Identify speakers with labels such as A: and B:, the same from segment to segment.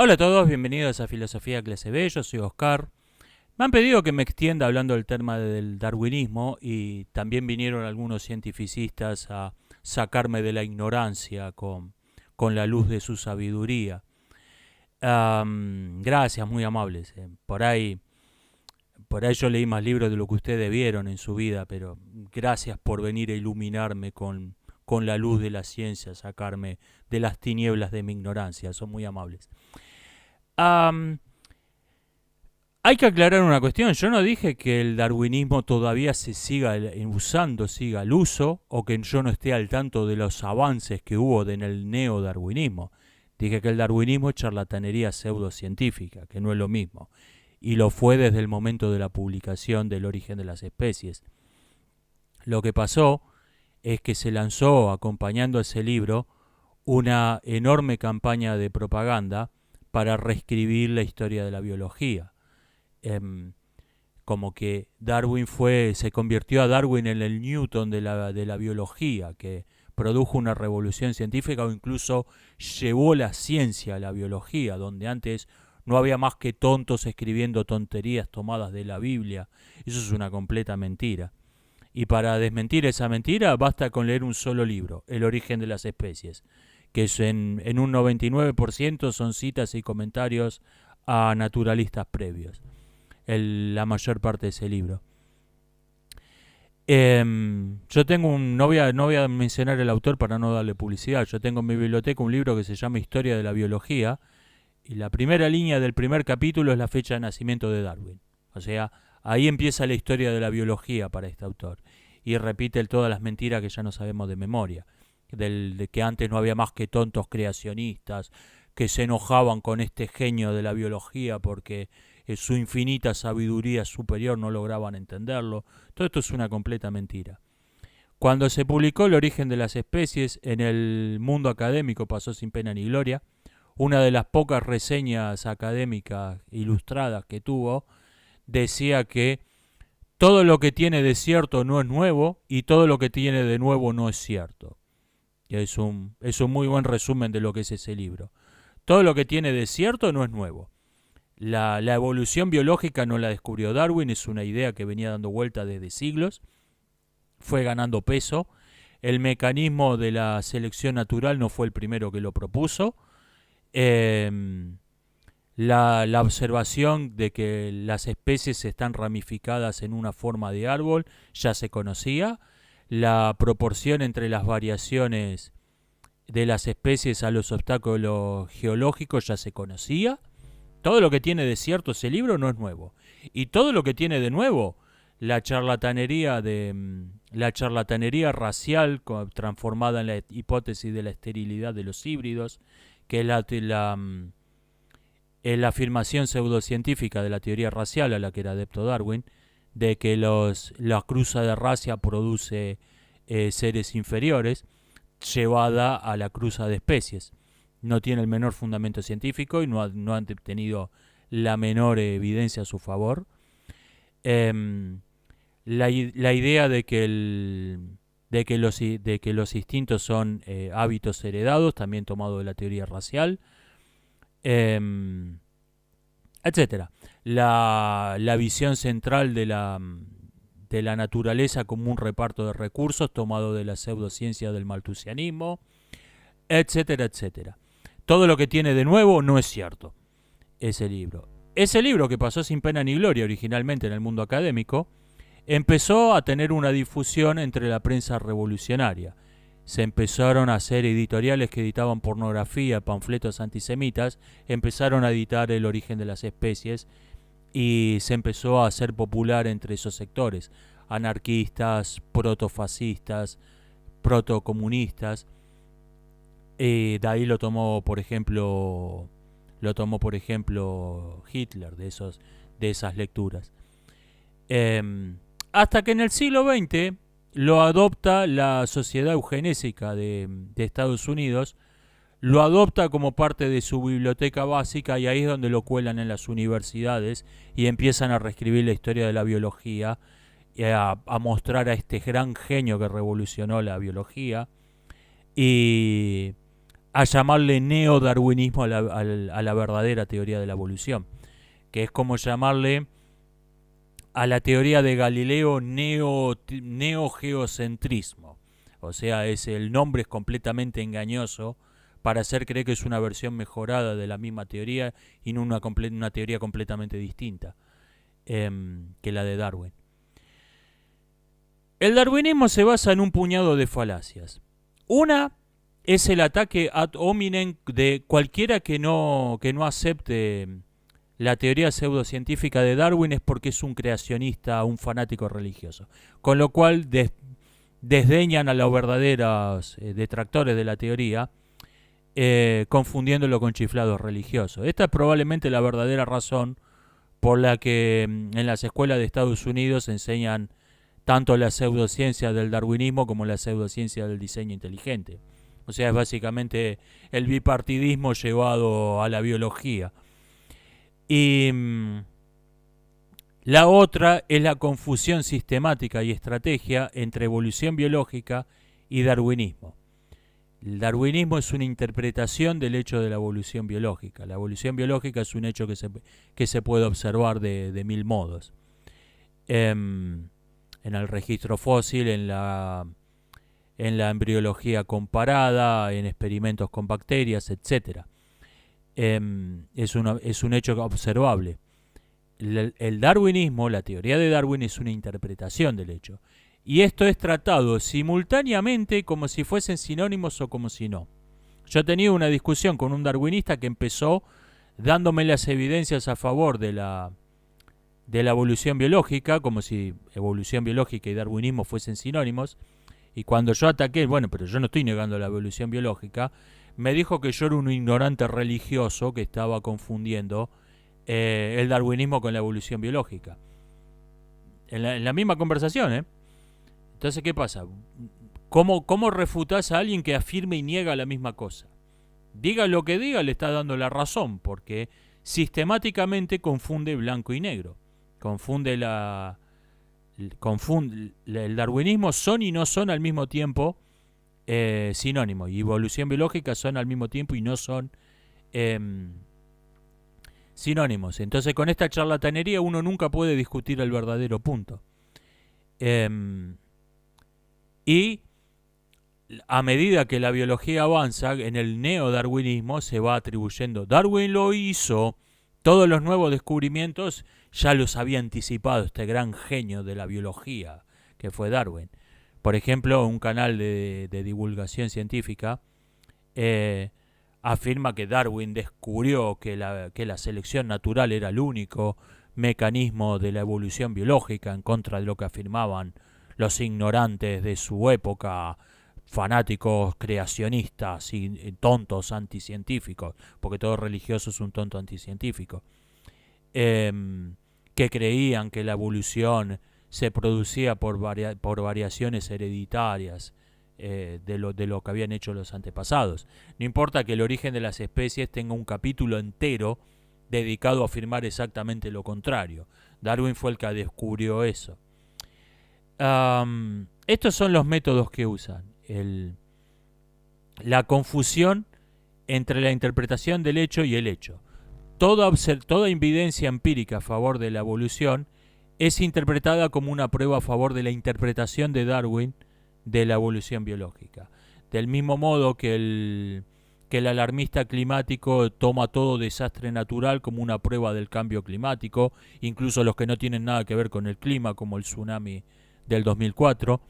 A: Hola a todos, bienvenidos a Filosofía Clase B, yo soy Oscar. Me han pedido que me extienda hablando del tema del darwinismo y también vinieron algunos cientificistas a sacarme de la ignorancia con la luz de su sabiduría. Gracias, muy amables. Por ahí yo leí más libros de lo que ustedes vieron en su vida, pero gracias por venir a iluminarme con la luz de la ciencia, sacarme de las tinieblas de mi ignorancia, son muy amables. Am, Hay que aclarar una cuestión. Yo no dije que el darwinismo todavía se siga usando, siga al uso, o que yo no esté al tanto de los avances que hubo en el neodarwinismo. Dije que el darwinismo es charlatanería pseudocientífica, que no es lo mismo. Y lo fue desde el momento de la publicación del origen de las especies. Lo que pasó es que se lanzó, acompañando a ese libro, una enorme campaña de propaganda para reescribir la historia de la biología. em, Como que se convirtió a Darwin en el Newton de la biología, que produjo una revolución científica o incluso llevó la ciencia a la biología, donde antes no había más que tontos escribiendo tonterías tomadas de la Biblia. Eso es una completa mentira. Y para desmentir esa mentira basta con leer un solo libro, El origen de las especies, que es en un 99% son citas y comentarios a naturalistas previos, la mayor parte de ese libro. Yo tengo no voy a mencionar el autor para no darle publicidad. Yo tengo en mi biblioteca un libro que se llama Historia de la Biología y la primera línea del primer capítulo es la fecha de nacimiento de Darwin. O sea, ahí empieza la historia de la biología para este autor y repite todas las mentiras que ya no sabemos de memoria, de que antes no había más que tontos creacionistas que se enojaban con este genio de la biología porque su infinita sabiduría superior no lograban entenderlo. Todo esto es una completa mentira. Cuando se publicó El origen de las especies, en el mundo académico pasó sin pena ni gloria. Una de las pocas reseñas académicas ilustradas que tuvo decía que todo lo que tiene de cierto no es nuevo y todo lo que tiene de nuevo no es cierto. Y es un muy buen resumen de lo que es ese libro. Todo lo que tiene de cierto no es nuevo. La evolución biológica no la descubrió Darwin, es una idea que venía dando vuelta desde siglos, fue ganando peso. El mecanismo de la selección natural no fue el primero que lo propuso. Eh, la observación de que las especies están ramificadas en una forma de árbol ya se conocía. La proporción entre las variaciones de las especies a los obstáculos geológicos ya se conocía. Todo lo que tiene de cierto ese libro no es nuevo. Y todo lo que tiene de nuevo, la charlatanería racial transformada en la hipótesis de la esterilidad de los híbridos, que es la afirmación pseudocientífica de la teoría racial a la que era adepto Darwin, de que la cruza de raza produce seres inferiores, llevada a la cruza de especies. No tiene el menor fundamento científico y no han tenido la menor evidencia a su favor. Em, la idea de que los instintos son hábitos heredados, también tomado de la teoría racial, em, etcétera. La visión central de la naturaleza como un reparto de recursos, tomado de la pseudociencia del maltusianismo, etcétera, etcétera. Todo lo que tiene de nuevo no es cierto, ese libro. Ese libro, que pasó sin pena ni gloria originalmente en el mundo académico, empezó a tener una difusión entre la prensa revolucionaria. Se empezaron a hacer editoriales que editaban pornografía, panfletos antisemitas, empezaron a editar El origen de las especies y se empezó a hacer popular entre esos sectores, anarquistas, protofascistas, protocomunistas. De ahí lo tomó por ejemplo Hitler, de esas lecturas. Eh, Hasta que en el siglo XX lo adopta la Sociedad Eugenésica de Estados Unidos, lo adopta como parte de su biblioteca básica y ahí es donde lo cuelan en las universidades y empiezan a reescribir la historia de la biología y a mostrar a este gran genio que revolucionó la biología. Y a llamarle neodarwinismo a la verdadera teoría de la evolución, que es como llamarle a la teoría de Galileo neogeocentrismo. O sea, el nombre es completamente engañoso para hacer creer que es una versión mejorada de la misma teoría y no una teoría completamente distinta que la de Darwin. El darwinismo se basa en un puñado de falacias. Una es el ataque ad hominem de cualquiera que no acepte la teoría pseudocientífica de Darwin es porque es un creacionista, un fanático religioso. Con lo cual desdeñan a los verdaderos detractores de la teoría, confundiéndolo con chiflados religiosos. Esta es probablemente la verdadera razón por la que en las escuelas de Estados Unidos enseñan tanto la pseudociencia del darwinismo como la pseudociencia del diseño inteligente. O sea, es básicamente el bipartidismo llevado a la biología. Y la otra es la confusión sistemática y estrategia entre evolución biológica y darwinismo. El darwinismo es una interpretación del hecho de la evolución biológica. La evolución biológica es un hecho que se puede observar de mil modos. En el registro fósil, en la embriología comparada, en experimentos con bacterias, etc. Es un hecho observable. El darwinismo, la teoría de Darwin, es una interpretación del hecho. Y esto es tratado simultáneamente como si fuesen sinónimos o como si no. Yo he tenido una discusión con un darwinista que empezó dándome las evidencias a favor de la evolución biológica, como si evolución biológica y darwinismo fuesen sinónimos. Y cuando yo ataqué, bueno, pero yo no estoy negando la evolución biológica, me dijo que yo era un ignorante religioso que estaba confundiendo el darwinismo con la evolución biológica. En la misma conversación, ¿eh? Entonces, ¿qué pasa? ¿Cómo refutás a alguien que afirme y niega la misma cosa? Diga lo que diga, le está dando la razón, porque sistemáticamente confunde blanco y negro. Confunde el darwinismo son y no son al mismo tiempo sinónimos. Y evolución biológica son al mismo tiempo y no son sinónimos. Entonces, con esta charlatanería uno nunca puede discutir el verdadero punto. Y a medida que la biología avanza, en el neodarwinismo se va atribuyendo. Darwin lo hizo. Todos los nuevos descubrimientos ya los había anticipado este gran genio de la biología que fue Darwin. Por ejemplo, un canal de divulgación científica afirma que Darwin descubrió que la selección natural era el único mecanismo de la evolución biológica, en contra de lo que afirmaban los ignorantes de su época, fanáticos creacionistas y tontos anticientíficos, porque todo religioso es un tonto anticientífico, que creían que la evolución se producía por variaciones hereditarias de lo que habían hecho los antepasados. No importa que el origen de las especies tenga un capítulo entero dedicado a afirmar exactamente lo contrario. Darwin fue el que descubrió eso. Estos son los métodos que usan. La confusión entre la interpretación del hecho y el hecho. Toda evidencia empírica a favor de la evolución es interpretada como una prueba a favor de la interpretación de Darwin de la evolución biológica. Del mismo modo que el alarmista climático toma todo desastre natural como una prueba del cambio climático, incluso los que no tienen nada que ver con el clima, como el tsunami del 2004.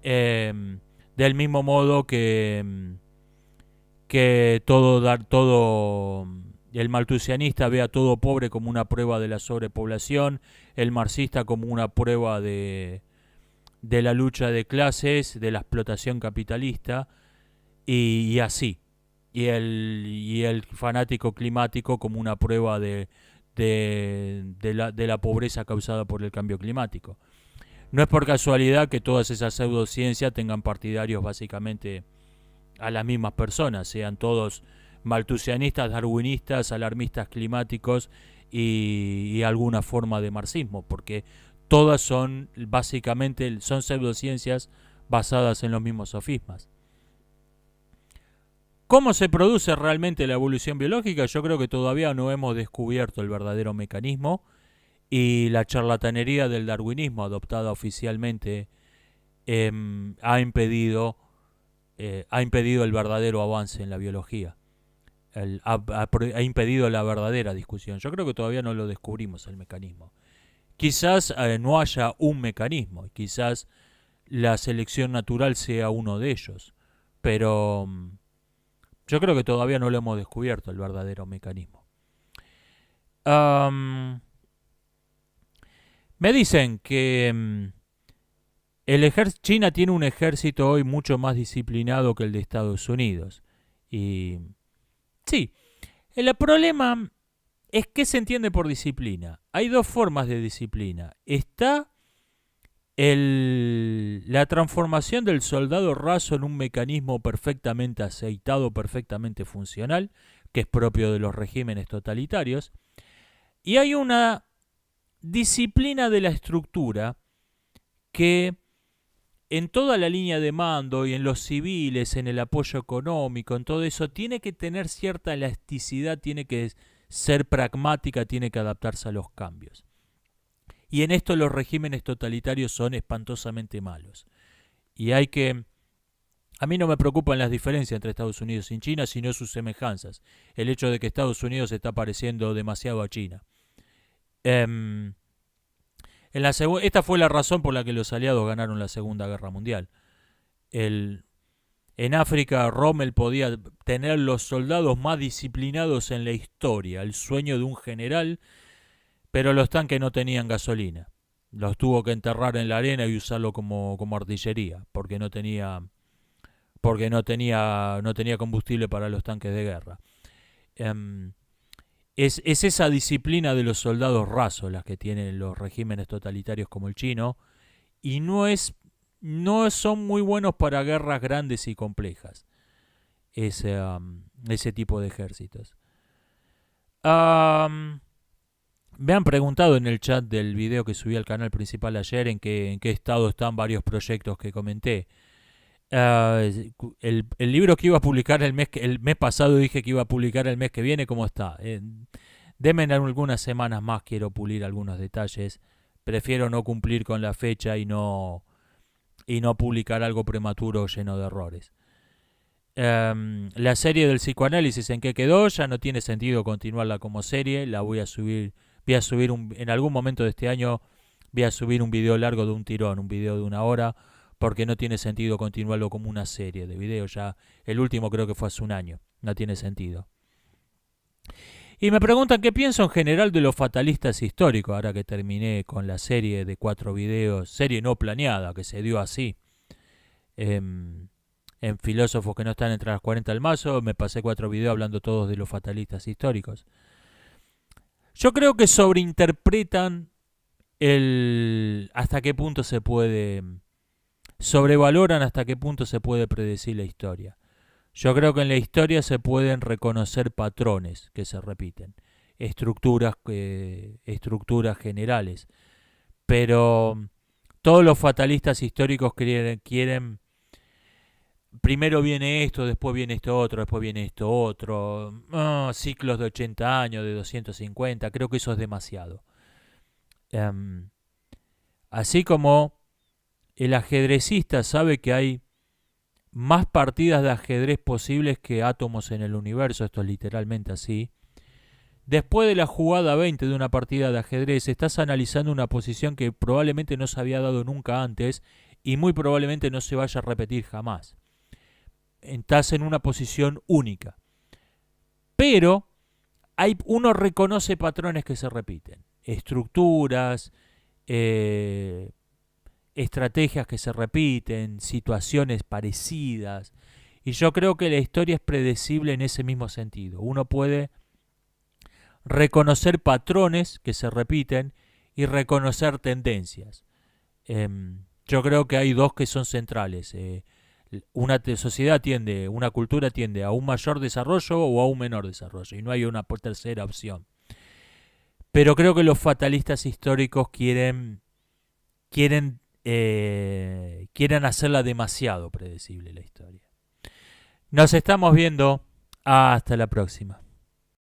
A: Del mismo modo que todo el maltusianista ve a todo pobre como una prueba de la sobrepoblación, el marxista como una prueba de la lucha de clases, de la explotación capitalista, y así. Y el fanático climático como una prueba de la pobreza causada por el cambio climático. No es por casualidad que todas esas pseudociencias tengan partidarios básicamente a las mismas personas, sean todos maltusianistas, darwinistas, alarmistas climáticos y alguna forma de marxismo, porque todas son básicamente son pseudociencias basadas en los mismos sofismas. ¿Cómo se produce realmente la evolución biológica? Yo creo que todavía no hemos descubierto el verdadero mecanismo y la charlatanería del darwinismo adoptada oficialmente eh, ha impedido el verdadero avance en la biología. Ha impedido la verdadera discusión. Yo creo que todavía no lo descubrimos el mecanismo. Quizás no haya un mecanismo, quizás la selección natural sea uno de ellos, pero yo creo que todavía no lo hemos descubierto el verdadero mecanismo. Um, Me dicen que China tiene un ejército hoy mucho más disciplinado que el de Estados Unidos. Y sí, el problema es que se entiende por disciplina. Hay dos formas de disciplina. Está la transformación del soldado raso en un mecanismo perfectamente aceitado, perfectamente funcional, que es propio de los regímenes totalitarios. Y hay una disciplina de la estructura que en toda la línea de mando y en los civiles, en el apoyo económico, en todo eso, tiene que tener cierta elasticidad, tiene que ser pragmática, tiene que adaptarse a los cambios. Y en esto los regímenes totalitarios son espantosamente malos. Y hay que... A mí no me preocupan las diferencias entre Estados Unidos y China, sino sus semejanzas. El hecho de que Estados Unidos se está pareciendo demasiado a China. Esta fue la razón por la que los aliados ganaron la Segunda Guerra Mundial. En África, Rommel podía tener los soldados más disciplinados en la historia, el sueño de un general, pero los tanques no tenían gasolina. Los tuvo que enterrar en la arena y usarlo como artillería, porque no tenía combustible para los tanques de guerra. Es esa disciplina de los soldados rasos las que tienen los regímenes totalitarios como el chino, y no son muy buenos para guerras grandes y complejas ese tipo de ejércitos. Me han preguntado en el chat del video que subí al canal principal ayer en qué estado están varios proyectos que comenté. El libro que iba a publicar el mes pasado dije que iba a publicar el mes que viene, ¿cómo está? Denme algunas semanas más, quiero pulir algunos detalles. Prefiero no cumplir con la fecha y no publicar algo prematuro lleno de errores. La serie del psicoanálisis, ¿en qué quedó? Ya no tiene sentido continuarla como serie. La voy a subir en algún momento de este año voy a subir un video largo de un tirón, un video de 1 hora, porque no tiene sentido continuarlo como una serie de videos. Ya el último creo que fue hace un año. No tiene sentido. Y me preguntan qué pienso en general de los fatalistas históricos, ahora que terminé con la serie de 4 videos, serie no planeada, que se dio así. En Filósofos que no están entre las 40 del mazo, me pasé 4 videos hablando todos de los fatalistas históricos. Yo creo que sobreinterpretan hasta qué punto se puede... sobrevaloran hasta qué punto se puede predecir la historia. Yo creo que en la historia se pueden reconocer patrones que se repiten, estructuras generales, pero todos los fatalistas históricos quieren primero viene esto, después viene esto otro, después viene esto otro, ciclos de 80 años, de 250, creo que eso es demasiado. Así como el ajedrecista sabe que hay más partidas de ajedrez posibles que átomos en el universo, esto es literalmente así. Después de la jugada 20 de una partida de ajedrez, estás analizando una posición que probablemente no se había dado nunca antes y muy probablemente no se vaya a repetir jamás. Estás en una posición única. Pero uno reconoce patrones que se repiten, estructuras, estrategias que se repiten, situaciones parecidas. Y yo creo que la historia es predecible en ese mismo sentido. Uno puede reconocer patrones que se repiten y reconocer tendencias. Yo creo que hay dos que son centrales. Una cultura tiende a un mayor desarrollo o a un menor desarrollo, y no hay una tercera opción. Pero creo que los fatalistas históricos quieren hacerla demasiado predecible la historia. Nos estamos viendo. Hasta la próxima.